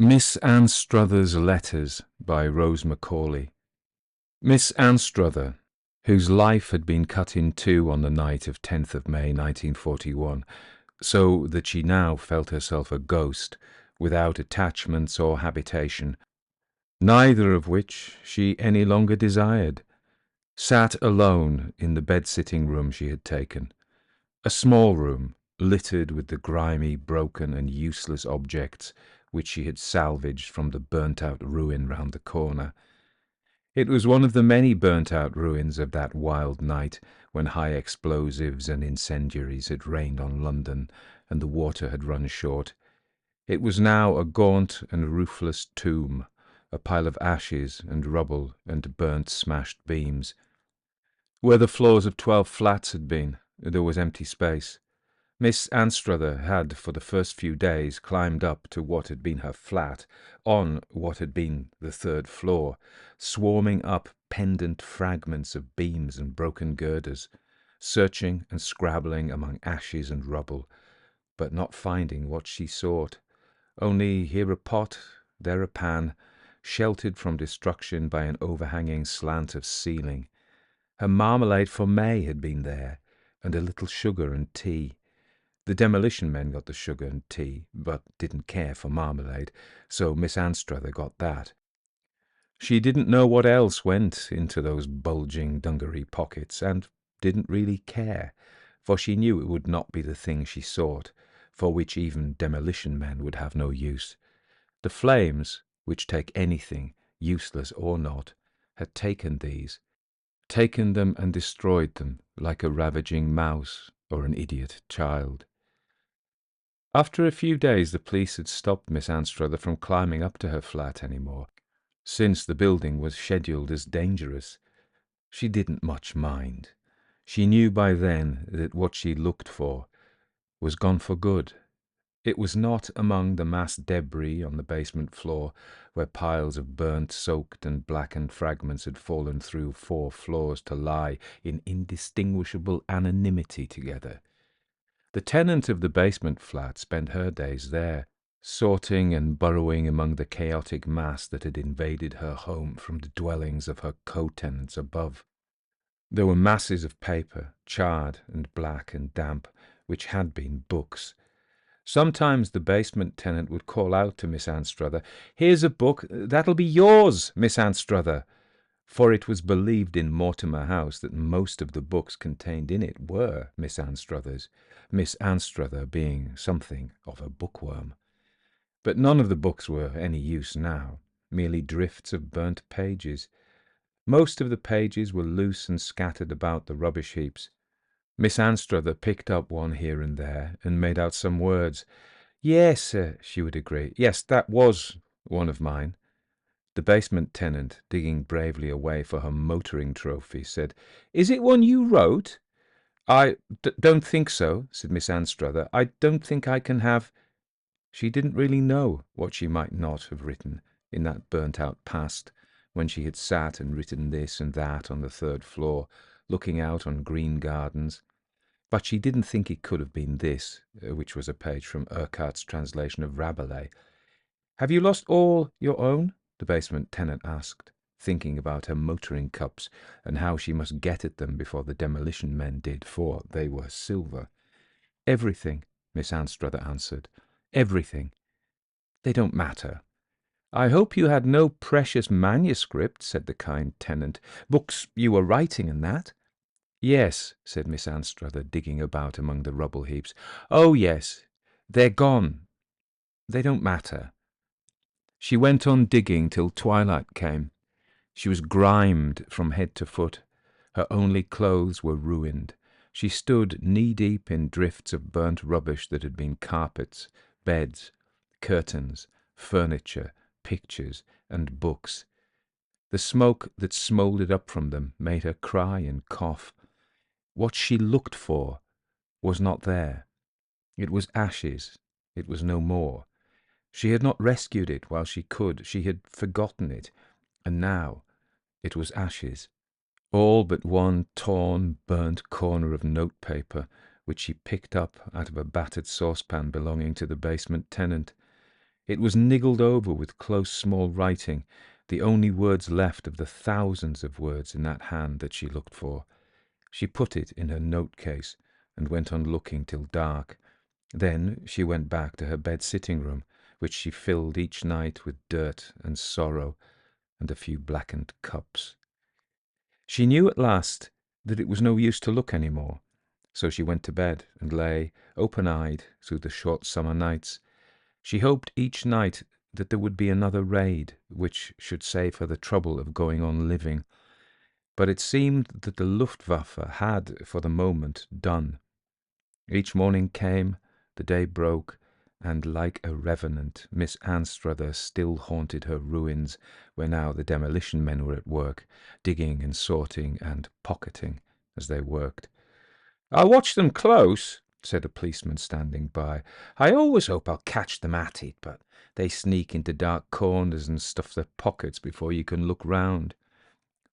Miss Anstruther's Letters by Rose Macaulay. Miss Anstruther, whose life had been cut in two on the night of 10th of May 1941, so that she now felt herself a ghost, without attachments or habitation, neither of which she any longer desired, sat alone in the bed-sitting room she had taken, a small room littered with the grimy, broken and useless objects which she had salvaged from the burnt-out ruin round the corner. It was one of the many burnt-out ruins of that wild night when high explosives and incendiaries had rained on London and the water had run short. It was now a gaunt and roofless tomb, a pile of ashes and rubble and burnt, smashed beams. Where the floors of 12 flats had been, there was empty space. Miss Anstruther had, for the first few days, climbed up to what had been her flat, on what had been the third floor, swarming up pendant fragments of beams and broken girders, searching and scrabbling among ashes and rubble, but not finding what she sought, only here a pot, there a pan, sheltered from destruction by an overhanging slant of ceiling. Her marmalade for May had been there, and a little sugar and tea. The demolition men got the sugar and tea, but didn't care for marmalade, so Miss Anstruther got that. She didn't know what else went into those bulging dungaree pockets, and didn't really care, for she knew it would not be the thing she sought, for which even demolition men would have no use. The flames, which take anything, useless or not, had taken these, taken them and destroyed them like a ravaging mouse or an idiot child. After a few days the police had stopped Miss Anstruther from climbing up to her flat any more, since the building was scheduled as dangerous. She didn't much mind. She knew by then that what she looked for was gone for good. It was not among the massed debris on the basement floor, where piles of burnt, soaked and blackened fragments had fallen through 4 floors to lie in indistinguishable anonymity together. The tenant of the basement flat spent her days there, sorting and burrowing among the chaotic mass that had invaded her home from the dwellings of her co-tenants above. There were masses of paper, charred and black and damp, which had been books. Sometimes the basement tenant would call out to Miss Anstruther, "Here's a book, that'll be yours, Miss Anstruther," for it was believed in Mortimer House that most of the books contained in it were Miss Anstruther's, Miss Anstruther being something of a bookworm. But none of the books were any use now, merely drifts of burnt pages. Most of the pages were loose and scattered about the rubbish heaps. Miss Anstruther picked up one here and there and made out some words. "Yes," she would agree. "Yes, that was one of mine." The basement tenant, digging bravely away for her motoring trophy, said, "Is it one you wrote?" "I don't think so," said Miss Anstruther. "I don't think I can have—" She didn't really know what she might not have written in that burnt-out past, when she had sat and written this and that on the 3rd floor, looking out on green gardens. But she didn't think it could have been this, which was a page from Urquhart's translation of Rabelais. "Have you lost all your own?" the basement tenant asked, thinking about her motoring cups and how she must get at them before the demolition men did, for they were silver. "Everything," Miss Anstruther answered. "Everything. They don't matter." "I hope you had no precious manuscript," said the kind tenant. "Books you were writing and that?" "Yes," said Miss Anstruther, digging about among the rubble heaps. "Oh, yes. They're gone. They don't matter." She went on digging till twilight came. She was grimed from head to foot. Her only clothes were ruined. She stood knee-deep in drifts of burnt rubbish that had been carpets, beds, curtains, furniture, pictures, and books. The smoke that smouldered up from them made her cry and cough. What she looked for was not there. It was ashes. It was no more. She had not rescued it while she could. She had forgotten it. And now it was ashes. All but one torn, burnt corner of notepaper, which she picked up out of a battered saucepan belonging to the basement tenant. It was niggled over with close small writing, the only words left of the thousands of words in that hand that she looked for. She put it in her note-case and went on looking till dark. Then she went back to her bed-sitting-room, which she filled each night with dirt and sorrow and a few blackened cups. She knew at last that it was no use to look any more, so she went to bed and lay open-eyed through the short summer nights. She hoped each night that there would be another raid which should save her the trouble of going on living. But it seemed that the Luftwaffe had, for the moment, done. Each morning came, the day broke, and like a revenant, Miss Anstruther still haunted her ruins, where now the demolition men were at work, digging and sorting and pocketing as they worked. "I'll watch them close," said a policeman standing by. "I always hope I'll catch them at it, but they sneak into dark corners and stuff their pockets before you can look round."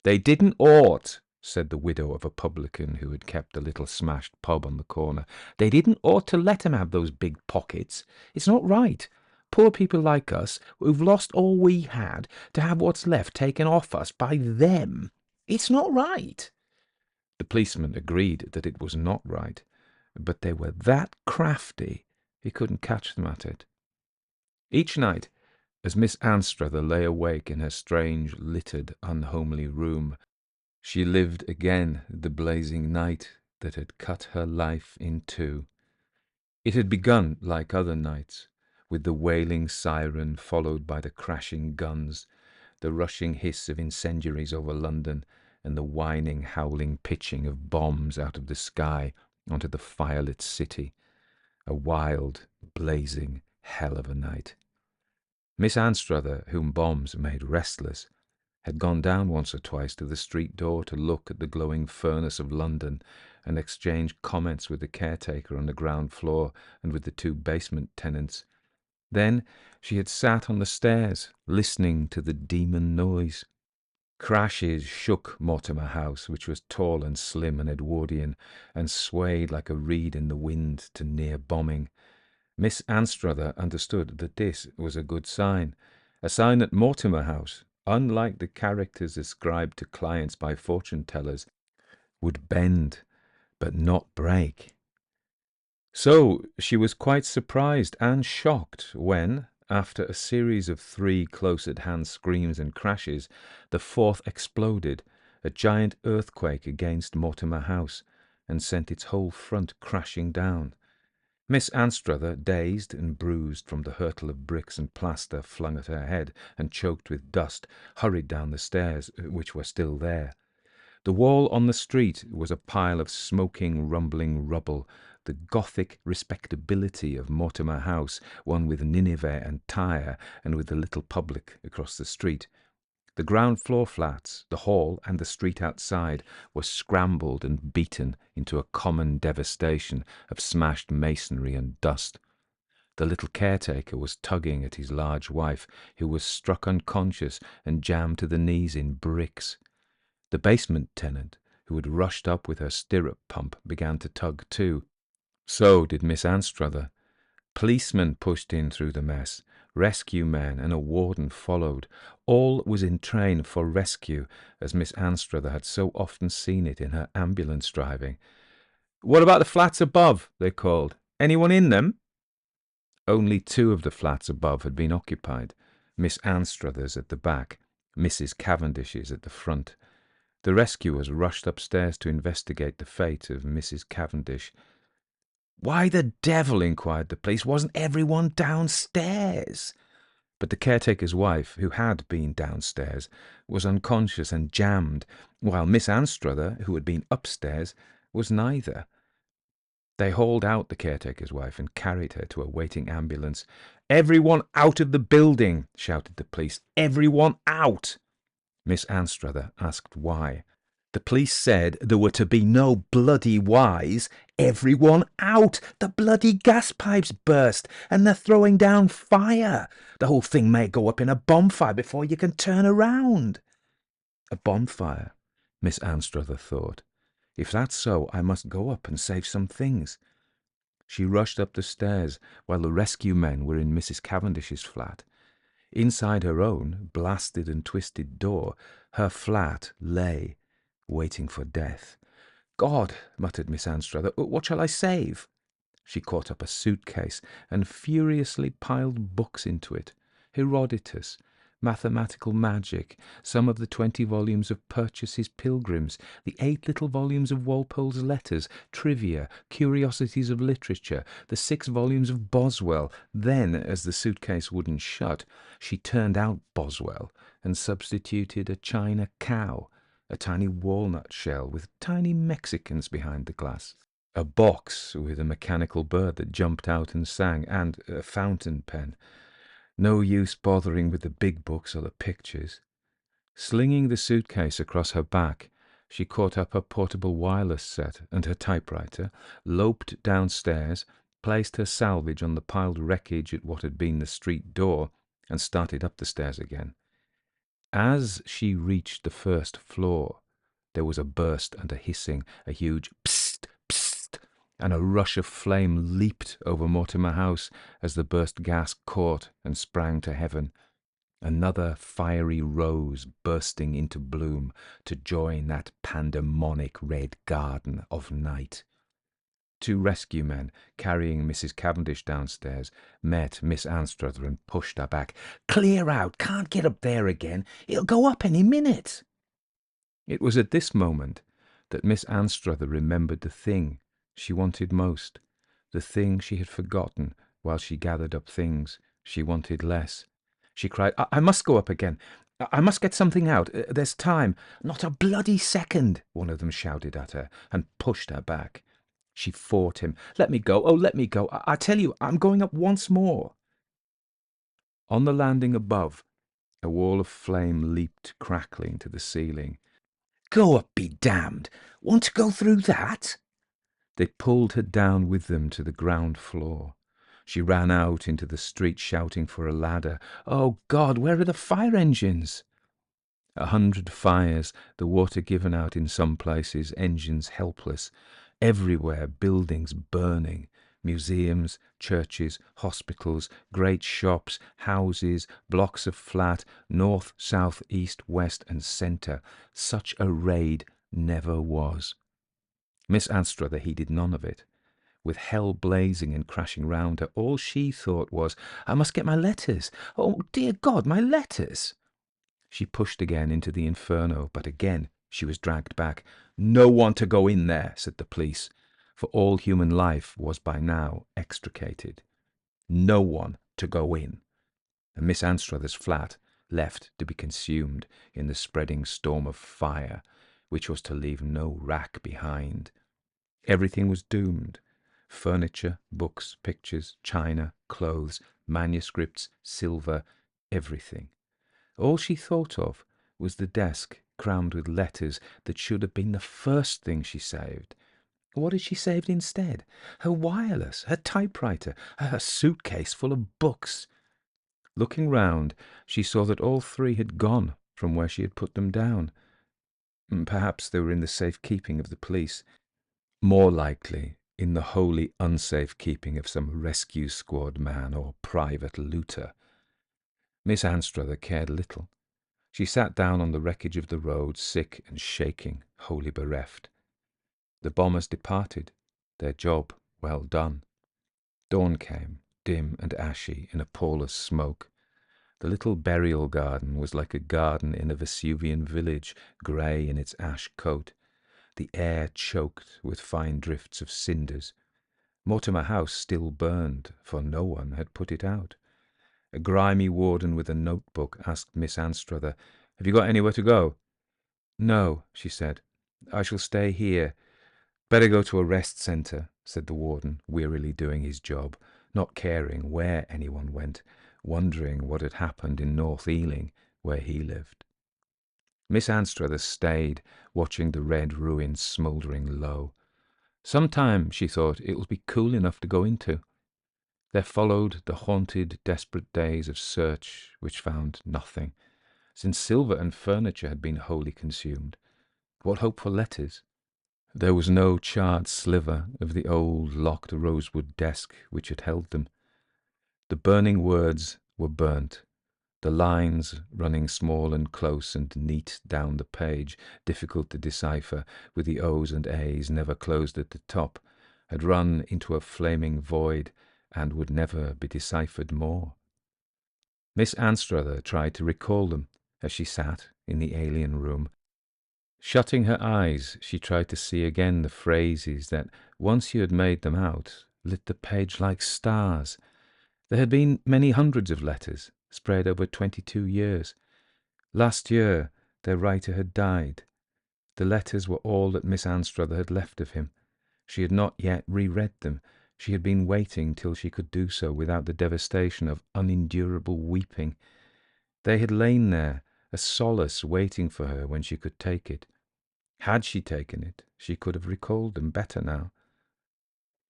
"They didn't ought," said the widow of a publican who had kept a little smashed pub on the corner. "They didn't ought to let 'em have those big pockets. It's not right. Poor people like us, who've lost all we had, to have what's left taken off us by them. It's not right." The policeman agreed that it was not right, but they were that crafty he couldn't catch them at it. Each night, as Miss Anstruther lay awake in her strange, littered, unhomely room, she lived again the blazing night that had cut her life in two. It had begun like other nights, with the wailing siren followed by the crashing guns, the rushing hiss of incendiaries over London, and the whining, howling pitching of bombs out of the sky onto the firelit city. A wild, blazing hell of a night. Miss Anstruther, whom bombs made restless, had gone down once or twice to the street door to look at the glowing furnace of London and exchange comments with the caretaker on the ground floor and with the two basement tenants. Then she had sat on the stairs, listening to the demon noise. Crashes shook Mortimer House, which was tall and slim and Edwardian, and swayed like a reed in the wind to near bombing. Miss Anstruther understood that this was a good sign, a sign that Mortimer House, unlike the characters ascribed to clients by fortune-tellers, would bend but not break. So she was quite surprised and shocked when, after a series of 3 close-at-hand screams and crashes, the 4th exploded, a giant earthquake against Mortimer House, and sent its whole front crashing down. Miss Anstruther, dazed and bruised from the hurtle of bricks and plaster flung at her head and choked with dust, hurried down the stairs, which were still there. The wall on the street was a pile of smoking, rumbling rubble, the Gothic respectability of Mortimer House, one with Nineveh and Tyre, and with the little public across the street. The ground-floor flats, the hall, and the street outside were scrambled and beaten into a common devastation of smashed masonry and dust. The little caretaker was tugging at his large wife, who was struck unconscious and jammed to the knees in bricks. The basement tenant, who had rushed up with her stirrup pump, began to tug too. So did Miss Anstruther. Policemen pushed in through the mess. Rescue men and a warden followed. All was in train for rescue, as Miss Anstruther had so often seen it in her ambulance driving. "What about the flats above?" they called. "Anyone in them?" Only 2 of the flats above had been occupied, Miss Anstruther's at the back, Mrs. Cavendish's at the front. The rescuers rushed upstairs to investigate the fate of Mrs. Cavendish. "Why the devil," inquired the police, "wasn't everyone downstairs?" But the caretaker's wife, who had been downstairs, was unconscious and jammed, while Miss Anstruther, who had been upstairs, was neither. They hauled out the caretaker's wife and carried her to a waiting ambulance. "Everyone out of the building!" shouted the police. "Everyone out!" Miss Anstruther asked why. The police said there were to be no bloody whys. "Everyone out! The bloody gas pipes burst, and they're throwing down fire. The whole thing may go up in a bonfire before you can turn around." A bonfire, Miss Anstruther thought. If that's so, I must go up and save some things. She rushed up the stairs while the rescue men were in Mrs. Cavendish's flat. Inside her own blasted and twisted door, her flat lay, waiting for death. "God," muttered Miss Anstruther, "what shall I save?" She caught up a suitcase and furiously piled books into it. Herodotus, mathematical magic, some of the 20 volumes of Purchas's Pilgrims, the 8 little volumes of Walpole's letters, trivia, curiosities of literature, the 6 volumes of Boswell. Then, as the suitcase wouldn't shut, she turned out Boswell and substituted a china cow, a tiny walnut shell with tiny Mexicans behind the glass, a box with a mechanical bird that jumped out and sang, and a fountain pen. No use bothering with the big books or the pictures. Slinging the suitcase across her back, she caught up her portable wireless set and her typewriter, loped downstairs, placed her salvage on the piled wreckage at what had been the street door, and started up the stairs again. As she reached the first floor, there was a burst and a hissing, a huge psst, psst, and a rush of flame leaped over Mortimer House as the burst gas caught and sprang to heaven. Another fiery rose bursting into bloom to join that pandemonic red garden of night. 2 rescue men, carrying Mrs. Cavendish downstairs, met Miss Anstruther and pushed her back. "Clear out! Can't get up there again! It'll go up any minute!" It was at this moment that Miss Anstruther remembered the thing she wanted most, the thing she had forgotten while she gathered up things she wanted less. She cried, I must go up again. I must get something out. There's time." "Not a bloody second," one of them shouted at her, and pushed her back. She fought him. "Let me go. Oh, let me go. I tell you, I'm going up once more." On the landing above, a wall of flame leaped crackling to the ceiling. "Go up, be damned! Want to go through that?" They pulled her down with them to the ground floor. She ran out into the street shouting for a ladder. "Oh, God, where are the fire engines?" 100 fires, the water given out in some places, engines helpless. Everywhere buildings burning, museums, churches, hospitals, great shops, houses, blocks of flat, north, south, east, west, and centre. Such a raid never was. Miss Anstruther heeded none of it. With hell blazing and crashing round her, all she thought was, "I must get my letters. Oh, dear God, my letters!" She pushed again into the inferno, but again she was dragged back. "No one to go in there," said the police, for all human life was by now extricated. No one to go in. And Miss Anstruther's flat left to be consumed in the spreading storm of fire, which was to leave no rack behind. Everything was doomed. Furniture, books, pictures, china, clothes, manuscripts, silver, everything. All she thought of was the desk crammed with letters that should have been the first thing she saved. What had she saved instead? Her wireless, her typewriter, her suitcase full of books. Looking round, she saw that all 3 had gone from where she had put them down. Perhaps they were in the safe keeping of the police. More likely in the wholly unsafe keeping of some rescue squad man or private looter. Miss Anstruther cared little. She sat down on the wreckage of the road, sick and shaking, wholly bereft. The bombers departed, their job well done. Dawn came, dim and ashy, in a pall of smoke. The little burial garden was like a garden in a Vesuvian village, grey in its ash coat. The air choked with fine drifts of cinders. Mortimer House still burned, for no one had put it out. A grimy warden with a notebook asked Miss Anstruther, "Have you got anywhere to go?" "No," she said. "I shall stay here." "Better go to a rest centre," said the warden, wearily doing his job, not caring where anyone went, wondering what had happened in North Ealing, where he lived. Miss Anstruther stayed, watching the red ruins smouldering low. Sometime, she thought, it will be cool enough to go into. There followed the haunted, desperate days of search, which found nothing. Since silver and furniture had been wholly consumed, what hope for letters? There was no charred sliver of the old locked rosewood desk which had held them. The burning words were burnt, the lines running small and close and neat down the page, difficult to decipher, with the O's and A's never closed at the top, had run into a flaming void and would never be deciphered more. Miss Anstruther tried to recall them as she sat in the alien room. Shutting her eyes, she tried to see again the phrases that, once you had made them out, lit the page like stars. There had been many hundreds of letters, spread over 22 years. Last year, their writer had died. The letters were all that Miss Anstruther had left of him. She had not yet reread them. She had been waiting till she could do so without the devastation of unendurable weeping. They had lain there, a solace waiting for her when she could take it. Had she taken it, she could have recalled them better now.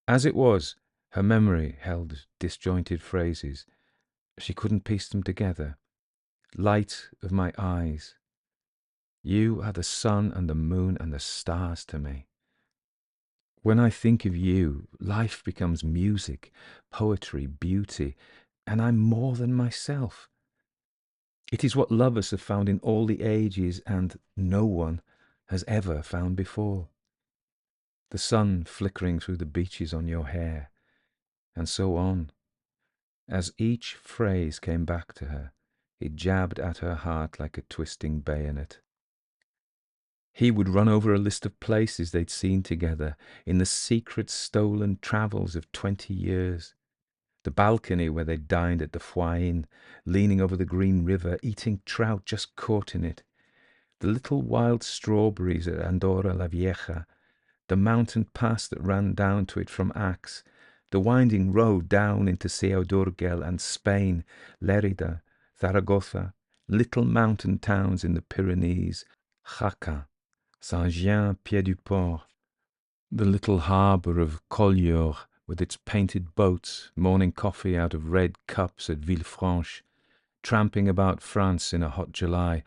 As it was, her memory held disjointed phrases. She couldn't piece them together. Light of my eyes, you are the sun and the moon and the stars to me. When I think of you, life becomes music, poetry, beauty, and I'm more than myself. It is what lovers have found in all the ages and no one has ever found before. The sun flickering through the beeches on your hair, and so on. As each phrase came back to her, it jabbed at her heart like a twisting bayonet. He would run over a list of places they'd seen together in the secret stolen travels of 20 years. The balcony where they dined at the Foy Inn, leaning over the green river, eating trout just caught in it. The little wild strawberries at Andorra la Vieja, the mountain pass that ran down to it from Aix, the winding road down into Seu d'Urgell and Spain, Lerida, Zaragoza, little mountain towns in the Pyrenees, Jaca, Saint-Jean-Pied-du-Port, the little harbour of Collioure with its painted boats, morning coffee out of red cups at Villefranche, tramping about France in a hot July,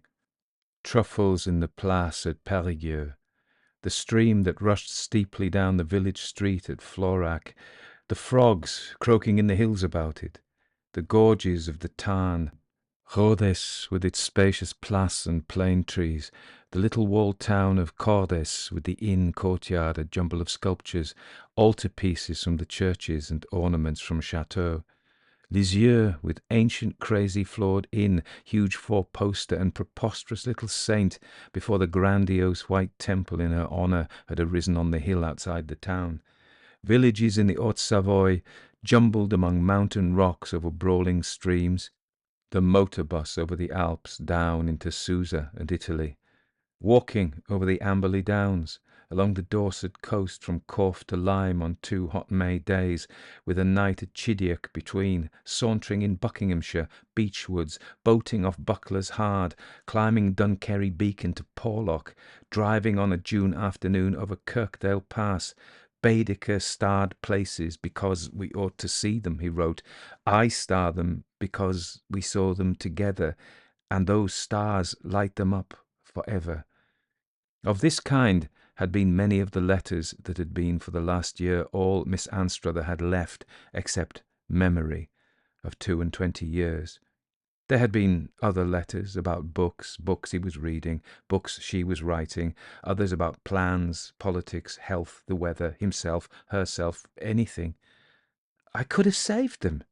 truffles in the Place at Périgueux, the stream that rushed steeply down the village street at Florac, the frogs croaking in the hills about it, the gorges of the Tarn, Rhodes with its spacious place and plane trees, the little walled town of Cordes with the inn courtyard, a jumble of sculptures, altar-pieces from the churches and ornaments from chateaux, Lisieux with ancient crazy floored inn, huge four-poster and preposterous little saint before the grandiose white temple in her honour had arisen on the hill outside the town, villages in the Haute-Savoy jumbled among mountain rocks over brawling streams, the motor bus over the Alps down into Susa and Italy, walking over the Amberley Downs, along the Dorset coast from Corfe to Lyme on 2 hot May days, with a night at Chidiock between, sauntering in Buckinghamshire, beech woods, boating off Buckler's Hard, climbing Dunkerry Beacon to Porlock, driving on a June afternoon over Kirkdale Pass, Baedeker starred places because we ought to see them, he wrote. I star them because we saw them together, and those stars light them up forever. Of this kind had been many of the letters that had been for the last year all Miss Anstruther had left, except memory of 22 years. There had been other letters about books he was reading, books she was writing, others about plans, politics, health, the weather, himself, herself, anything. I could have saved them,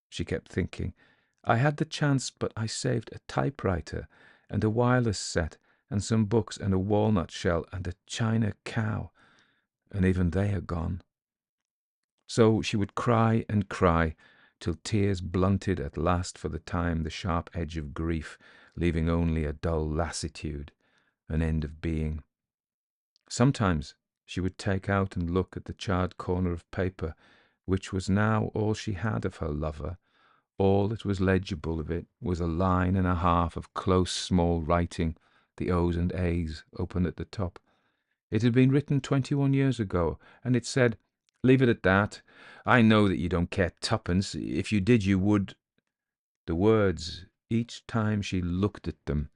she kept thinking. I had the chance, but I saved a typewriter and a wireless set and some books and a walnut shell and a china cow, and even they are gone. So she would cry and cry, till tears blunted at last for the time the sharp edge of grief, leaving only a dull lassitude, an end of being. Sometimes she would take out and look at the charred corner of paper, which was now all she had of her lover. All that was legible of it was a line and a half of close small writing, the O's and A's open at the top. It had been written 21 years ago, and it said, "Leave it at that. I know that you don't care twopence. If you did, you would—" The words, each time she looked at them,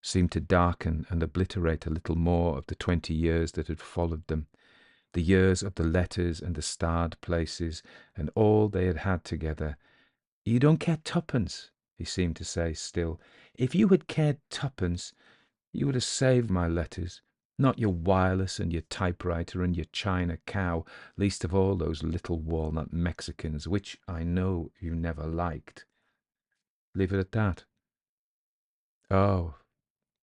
seemed to darken and obliterate a little more of the 20 years that had followed them, the years of the letters and the starred places and all they had had together. "You don't care twopence," he seemed to say still. "If you had cared twopence, you would have saved my letters, not your wireless and your typewriter and your china cow, least of all those little walnut Mexicans, which I know you never liked." Leave it at that. Oh,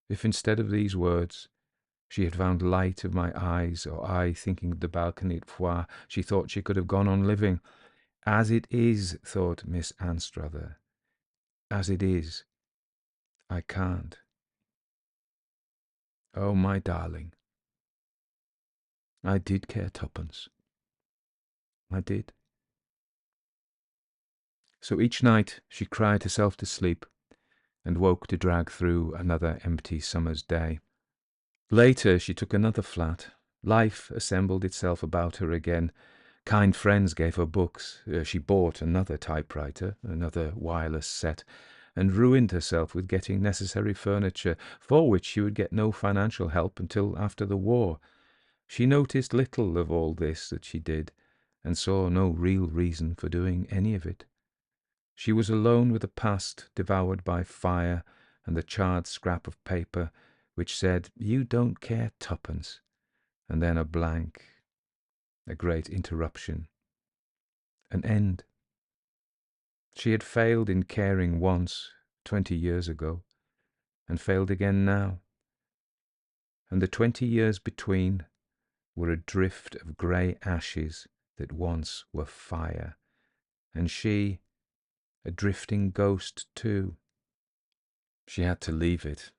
if instead of these words she had found light of my eyes, or I thinking of the balcony at Foix, she thought she could have gone on living. As it is, thought Miss Anstruther, as it is, I can't. Oh, my darling, I did care twopence. I did. So each night she cried herself to sleep and woke to drag through another empty summer's day. Later she took another flat. Life assembled itself about her again. Kind friends gave her books. She bought another typewriter, another wireless set, and ruined herself with getting necessary furniture, for which she would get no financial help until after the war. She noticed little of all this that she did, and saw no real reason for doing any of it. She was alone with a past devoured by fire and the charred scrap of paper which said, "You don't care twopence," and then a blank, a great interruption, an end. She had failed in caring once, 20 years ago, and failed again now. And the 20 years between were a drift of grey ashes that once were fire, and she, a drifting ghost too. She had to leave it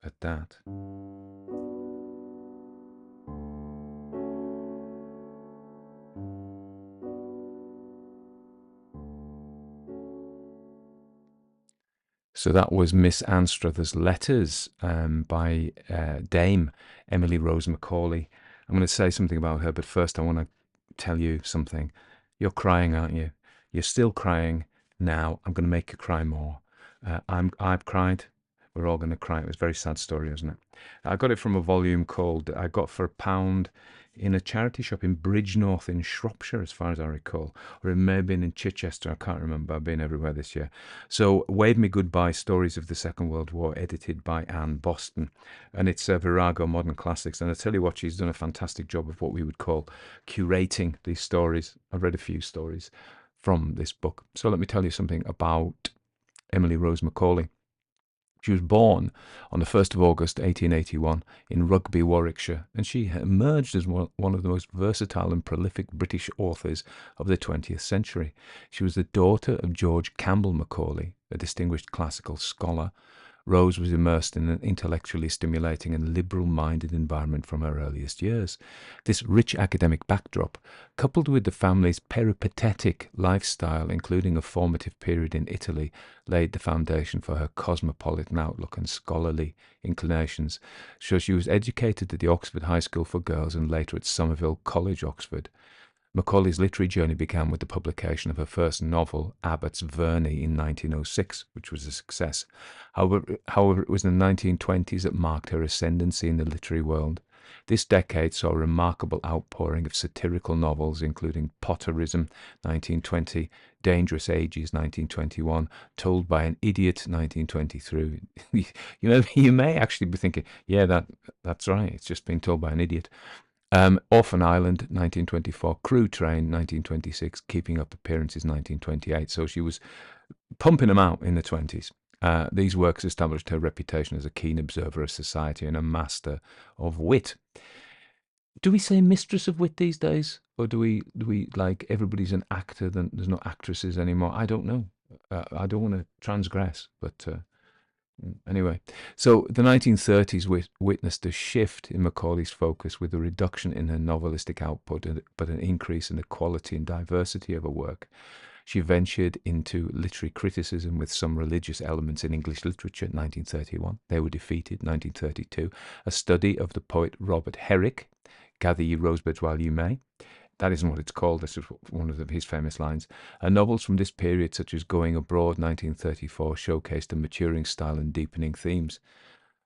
at that. So that was Miss Anstruther's Letters by Dame Emily Rose Macaulay. I'm going to say something about her, but first I want to tell you something. You're crying, aren't you? You're still crying now. I'm going to make you cry more. I've cried. We're all going to cry. It was a very sad story, wasn't it? I got it from a volume called I got for £1 in a charity shop in Bridgnorth in Shropshire, as far as I recall, or it may have been in Chichester. I can't remember. I've been everywhere this year. So, Wave Me Goodbye, Stories of the Second World War, edited by Anne Boston, and it's Virago Modern Classics. And I tell you what, she's done a fantastic job of what we would call curating these stories. I've read a few stories from this book. So let me tell you something about Emily Rose Macaulay. She was born on the 1st of August 1881 in Rugby, Warwickshire, and she emerged as one of the most versatile and prolific British authors of the 20th century. She was the daughter of George Campbell Macaulay, a distinguished classical scholar. Rose was immersed in an intellectually stimulating and liberal-minded environment from her earliest years. This rich academic backdrop, coupled with the family's peripatetic lifestyle, including a formative period in Italy, laid the foundation for her cosmopolitan outlook and scholarly inclinations. So she was educated at the Oxford High School for Girls and later at Somerville College, Oxford. Macaulay's literary journey began with the publication of her first novel, Abbott's Verney, in 1906, which was a success. However, it was in the 1920s that marked her ascendancy in the literary world. This decade saw a remarkable outpouring of satirical novels, including Potterism, 1920, Dangerous Ages, 1921, Told by an Idiot, 1923. You may actually be thinking, yeah, that's right, it's just been told by an idiot. Orphan Island, 1924, Crew Train, 1926, Keeping Up Appearances, 1928. So she was pumping them out in the 20s. These works established her reputation as a keen observer of society and a master of wit. Do we say mistress of wit these days? Or do we like everybody's an actor, then there's no actresses anymore? I don't know. I don't want to transgress, but anyway, so the 1930s witnessed a shift in Macaulay's focus with a reduction in her novelistic output, but an increase in the quality and diversity of her work. She ventured into literary criticism with some religious elements in English literature, 1931. They were defeated, 1932. A study of the poet Robert Herrick, Gather Ye Rosebuds While You May. That isn't what it's called. This is one of his famous lines. Novels from this period, such as Going Abroad, 1934, showcased a maturing style and deepening themes.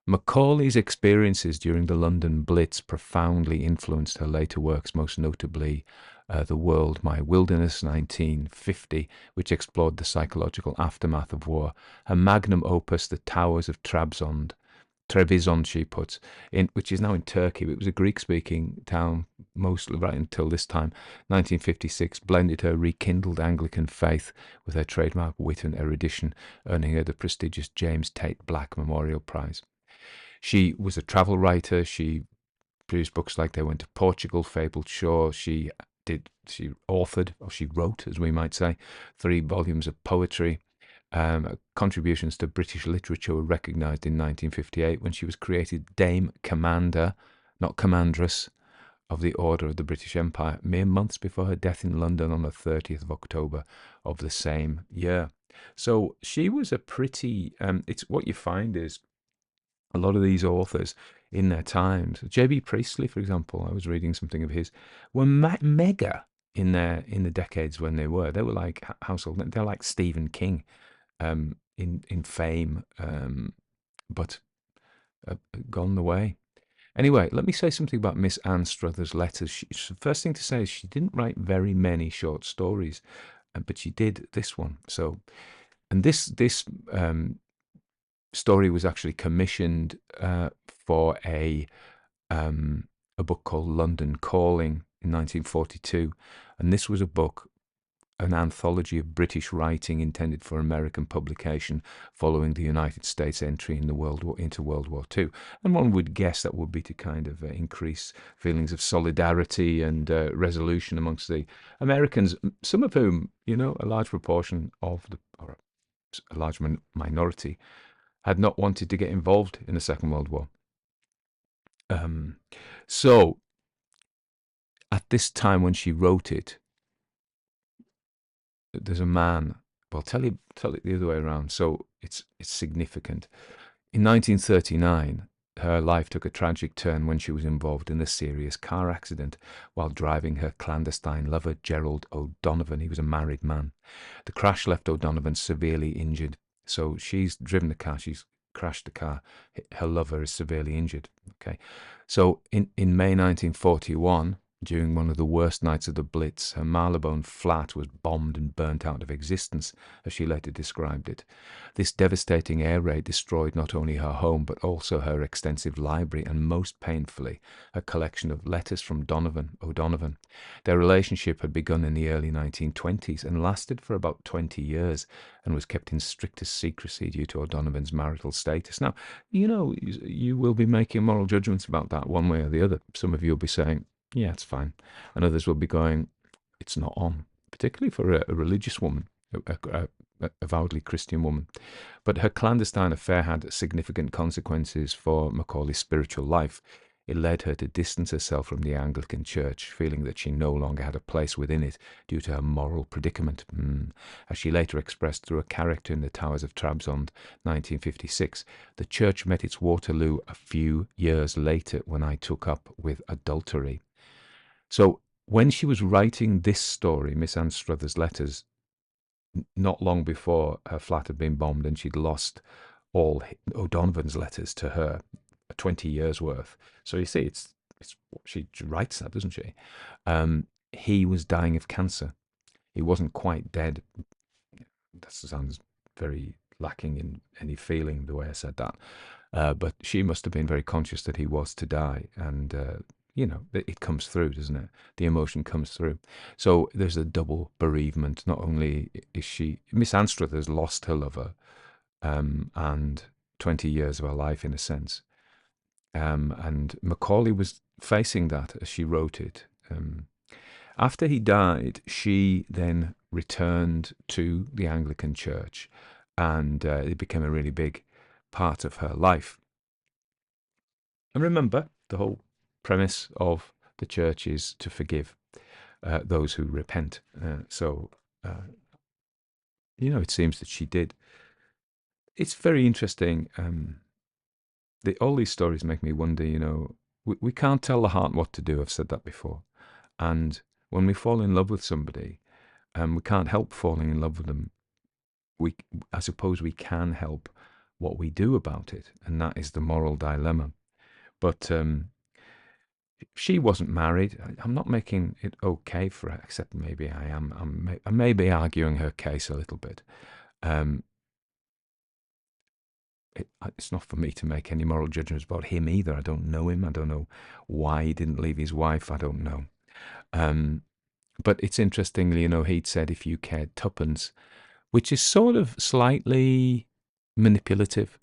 Macaulay's experiences during the London Blitz profoundly influenced her later works, most notably The World, My Wilderness, 1950, which explored the psychological aftermath of war. Her magnum opus, The Towers of Trebizond, she puts, which is now in Turkey. It was a Greek-speaking town mostly right until this time. 1956 blended her rekindled Anglican faith with her trademark wit and erudition, earning her the prestigious James Tate Black Memorial Prize. She was a travel writer. She produced books like They Went to Portugal, Fabled Shore. She authored, or she wrote, as we might say, 3 volumes of poetry. Contributions to British literature were recognised in 1958 when she was created Dame Commander, not Commandress, of the Order of the British Empire, mere months before her death in London on the 30th of October of the same year. So she was a pretty, it's what you find is a lot of these authors in their times, J.B. Priestley, for example, I was reading something of his, were mega in the decades when they were like household, they're like Stephen King, in fame, but gone the way. Anyway, let me say something about Miss Anstruther's letters. The first thing to say is she didn't write very many short stories, but she did this one. So, and this story was actually commissioned for a book called London Calling in 1942, and this was a book, an anthology of British writing intended for American publication following the United States entry into World War II. And one would guess that would be to kind of increase feelings of solidarity and resolution amongst the Americans, some of whom, a large proportion of or a large minority, had not wanted to get involved in the Second World War. So at this time when she wrote it, there's a man. Well, tell it the other way around. So it's significant. In 1939, her life took a tragic turn when she was involved in a serious car accident while driving her clandestine lover, Gerald O'Donovan. He was a married man. The crash left O'Donovan severely injured. So she's driven the car, she's crashed the car. Her lover is severely injured. Okay. So in May 1941, during one of the worst nights of the Blitz, her Marylebone flat was bombed and burnt out of existence, as she later described it. This devastating air raid destroyed not only her home, but also her extensive library and, most painfully, a collection of letters from O'Donovan. Their relationship had begun in the early 1920s and lasted for about 20 years and was kept in strictest secrecy due to O'Donovan's marital status. Now, you will be making moral judgments about that one way or the other. Some of you will be saying, yeah, it's fine. And others will be going, it's not on, particularly for a religious woman, a avowedly Christian woman. But her clandestine affair had significant consequences for Macaulay's spiritual life. It led her to distance herself from the Anglican Church, feeling that she no longer had a place within it due to her moral predicament, as she later expressed through a character in The Towers of Trebizond, 1956. The church met its Waterloo a few years later when I took up with adultery. So when she was writing this story, Miss Anstruther's letters, not long before her flat had been bombed and she'd lost all O'Donovan's letters to her, 20 years worth. So you see, it's she writes that, doesn't she? He was dying of cancer. He wasn't quite dead. That sounds very lacking in any feeling, the way I said that. But she must have been very conscious that he was to die. And it comes through, doesn't it? The emotion comes through. So there's a double bereavement. Not only is Miss Anstruther's lost her lover, and 20 years of her life, in a sense. And Macaulay was facing that as she wrote it. After he died, she then returned to the Anglican Church, and it became a really big part of her life. And remember, the whole premise of the church is to forgive those who repent. It seems that she did. It's very interesting. All these stories make me wonder, we can't tell the heart what to do. I've said that before. And when we fall in love with somebody, we can't help falling in love with them. I suppose we can help what we do about it, and that is the moral dilemma. But she wasn't married. I'm not making it okay for her, except maybe I am. I may be arguing her case a little bit. Um, it's not for me to make any moral judgments about him either. I don't know him. I don't know why he didn't leave his wife. I don't know. But it's interestingly, he'd said if you cared tuppence, which is sort of slightly manipulative.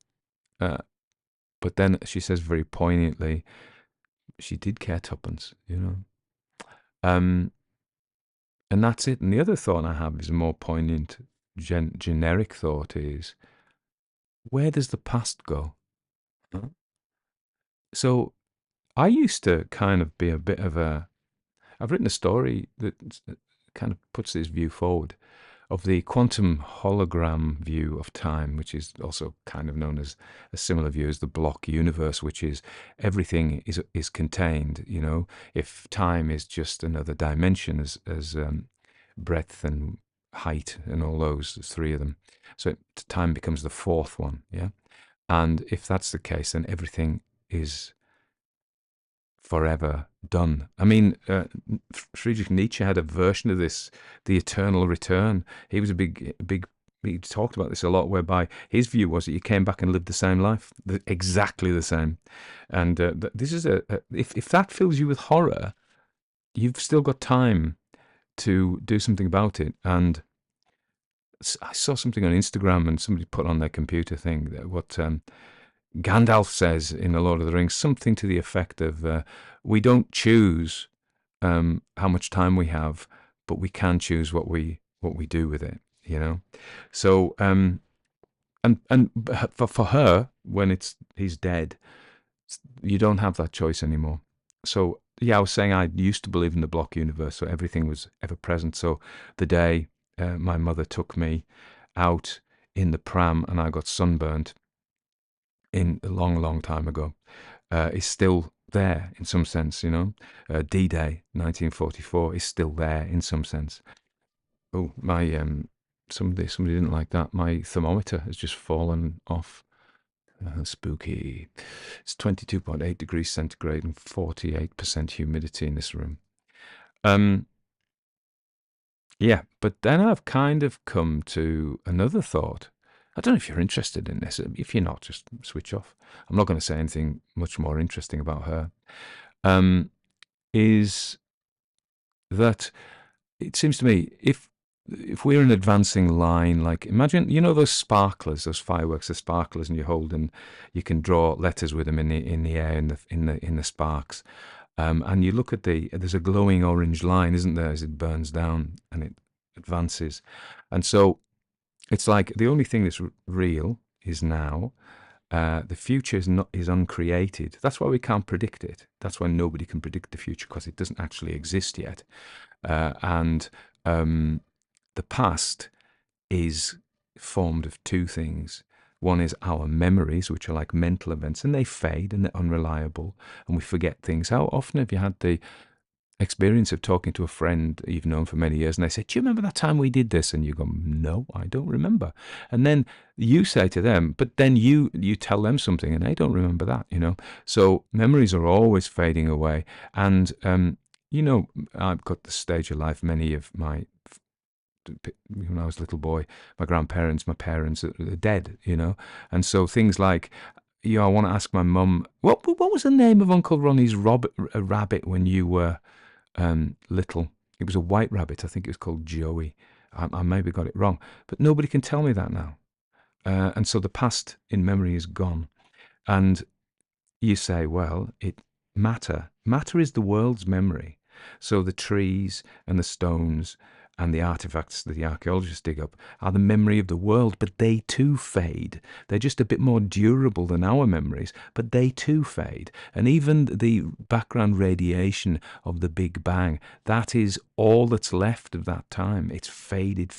But then she says very poignantly, she did care tuppence. And that's it. And the other thought I have is a more poignant, generic thought is, where does the past go? Huh? So I used to kind of be a bit of I've written a story that kind of puts this view forward of the quantum hologram view of time, which is also kind of known as a similar view as the block universe, which is everything is contained. If time is just another dimension, as breadth and height and all those, there's three of them. So time becomes the fourth one, yeah. And if that's the case, then everything is forever done. I mean, Friedrich Nietzsche had a version of this, the eternal return. He was a big. He talked about this a lot, whereby his view was that you came back and lived the same life, exactly the same. And this is if that fills you with horror, you've still got time to do something about it. And I saw something on Instagram, and somebody put on their computer thing that what Gandalf says in The Lord of the Rings, something to the effect of, we don't choose how much time we have, but we can choose what we do with it. So and for her, when he's dead, you don't have that choice anymore. So yeah, I was saying I used to believe in the block universe, so everything was ever present. So the day my mother took me out in the pram and I got sunburnt in a long, long time ago, is still there in some sense. D-Day, 1944, is still there in some sense. Oh, my somebody didn't like that. My thermometer has just fallen off. Spooky. It's 22.8 degrees centigrade and 48% humidity in this room. Yeah, but then I've kind of come to another thought. I don't know if you're interested in this. If you're not, just switch off. I'm not going to say anything much more interesting about her. Is that it seems to me, if we're an advancing line, like imagine those sparklers, those fireworks, the sparklers, and you hold and you can draw letters with them in the air, in the sparks, and you look at there's a glowing orange line, isn't there, as it burns down and it advances, and so it's like the only thing that's real is now. The future is uncreated. That's why we can't predict it. That's why nobody can predict the future, because it doesn't actually exist yet. And the past is formed of two things. One is our memories, which are like mental events, and they fade and they're unreliable, and we forget things. How often have you had the experience of talking to a friend that you've known for many years, and they say, "Do you remember that time we did this?" And you go, "No, I don't remember." And then you say to them, but then you tell them something, and they don't remember that. So memories are always fading away, and I've got the stage of life. Many of when I was a little boy, my grandparents, my parents are dead. And so things like, I want to ask my mum, what was the name of Uncle Ronnie's rabbit when you were little? It was a white rabbit. I think it was called Joey. I maybe got it wrong, but nobody can tell me that now. And so the past in memory is gone. And you say, well, matter is the world's memory. So the trees and the stones and the artifacts that the archaeologists dig up are the memory of the world, but they too fade. They're just a bit more durable than our memories, but they too fade. And even the background radiation of the Big Bang, that is all that's left of that time. It's faded.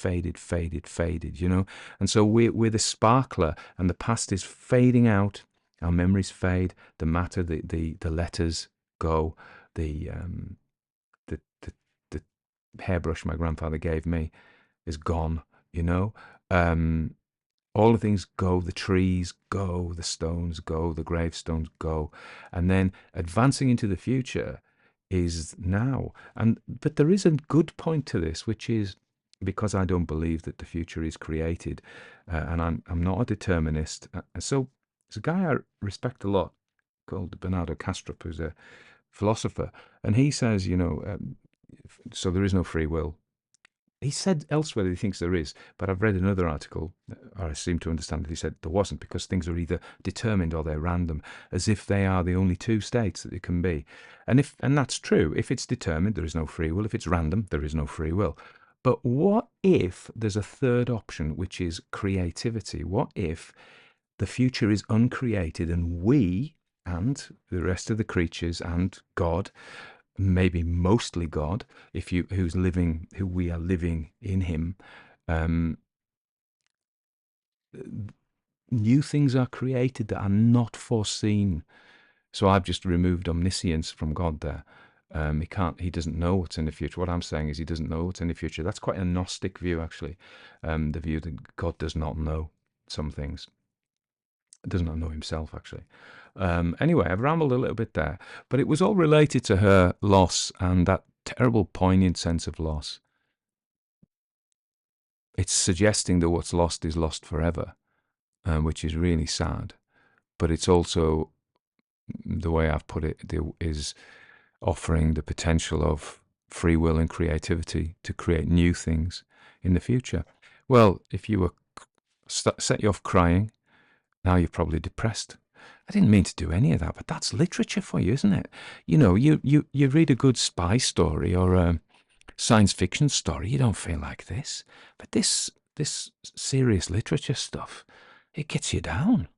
And so we're the sparkler, and the past is fading out. Our memories fade. The matter, the letters go. The hairbrush my grandfather gave me is gone, you know. All the things go, the trees go, the stones go, the gravestones go, and then advancing into the future is now. But there is a good point to this, which is because I don't believe that the future is created, and I'm not a determinist. So there's a guy I respect a lot called Bernardo Kastrup, who's a philosopher, and he says, so there is no free will. He said elsewhere that he thinks there is, but I've read another article, or I seem to understand that he said there wasn't, because things are either determined or they're random, as if they are the only two states that it can be. And that's true. If it's determined, there is no free will. If it's random, there is no free will. But what if there's a third option, which is creativity? What if the future is uncreated and we and the rest of the creatures and God, maybe mostly God, who we are living in Him, new things are created that are not foreseen. So I've just removed omniscience from God there. He doesn't know what's in the future. What I'm saying is he doesn't know what's in the future. That's quite a Gnostic view, actually. The view that God does not know some things. Does not know himself, actually. Anyway, I've rambled a little bit there, but it was all related to her loss and that terrible, poignant sense of loss. It's suggesting that what's lost is lost forever, which is really sad. But it's also, the way I've put it, is offering the potential of free will and creativity to create new things in the future. Well, if you were set you off crying, now you're probably depressed. I didn't mean to do any of that, but that's literature for you, isn't it? You read a good spy story or a science fiction story, you don't feel like this. But this serious literature stuff, it gets you down.